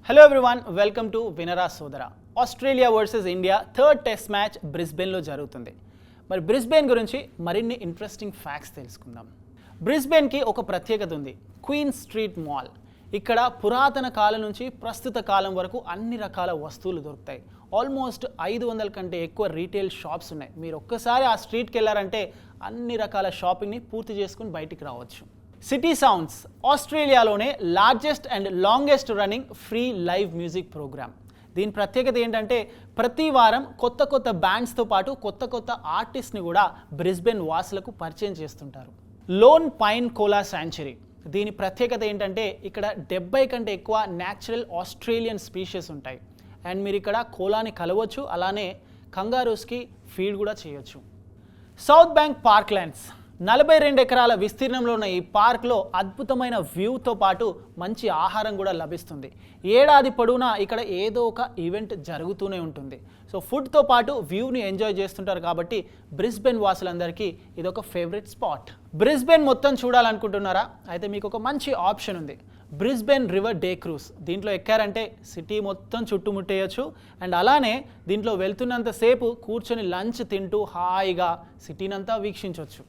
Hello everyone, welcome to Vinara Sodara. Australia versus India third test match బ్రిస్బెన్లో జరుగుతుంది. మరి Brisbane గురించి మరిన్ని ఇంట్రెస్టింగ్ ఫ్యాక్ట్స్ తెలుసుకుందాం. బ్రిస్బెన్కి ఒక ప్రత్యేకత ఉంది, క్వీన్ స్ట్రీట్ మాల్. ఇక్కడ పురాతన కాలం నుంచి ప్రస్తుత కాలం వరకు అన్ని రకాల వస్తువులు దొరుకుతాయి. ఆల్మోస్ట్ 500 కంటే ఎక్కువ రీటైల్ షాప్స్ ఉన్నాయి. మీరు ఒక్కసారి ఆ స్ట్రీట్కి వెళ్ళారంటే అన్ని రకాల షాపింగ్ని పూర్తి చేసుకుని బయటికి రావచ్చు. సిటీ సౌండ్స్ ఆస్ట్రేలియాలోనే largest and longest running free live music programme. దీని ప్రత్యేకత ఏంటంటే ప్రతి వారం కొత్త బ్యాండ్స్తో పాటు కొత్త ఆర్టిస్ట్ని కూడా బ్రిస్బెన్ వాసులకు పరిచయం చేస్తుంటారు. లోన్ పైన్ కోలా శాంచురీ, దీని ప్రత్యేకత ఏంటంటే ఇక్కడ 70 కంటే ఎక్కువ న్యాచురల్ ఆస్ట్రేలియన్ స్పీషీస్ ఉంటాయి. అండ్ మీరు ఇక్కడ కోలాని కలవచ్చు, అలానే కంగారూస్కి ఫీడ్ కూడా చేయొచ్చు. సౌత్ బ్యాంక్ పార్క్ ల్యాండ్స్ 42 ఎకరాల విస్తీర్ణంలో ఉన్న ఈ పార్క్లో అద్భుతమైన వ్యూతో పాటు మంచి ఆహారం కూడా లభిస్తుంది. ఏడాది పొడవునా ఇక్కడ ఏదో ఒక ఈవెంట్ జరుగుతూనే ఉంటుంది. సో ఫుడ్తో పాటు వ్యూని ఎంజాయ్ చేస్తుంటారు కాబట్టి బ్రిస్బెన్ వాసులందరికీ ఇదొక ఫేవరెట్ స్పాట్. బ్రిస్బెన్ మొత్తం చూడాలనుకుంటున్నారా? అయితే మీకు ఒక మంచి ఆప్షన్ ఉంది, బ్రిస్బెన్ రివర్ డే క్రూజ్. దీంట్లో ఎక్కారంటే సిటీ మొత్తం చుట్టుముట్టేయచ్చు. అండ్ అలానే దీంట్లో వెళ్తున్నంతసేపు కూర్చొని లంచ్ తింటూ హాయిగా సిటీనంతా వీక్షించవచ్చు.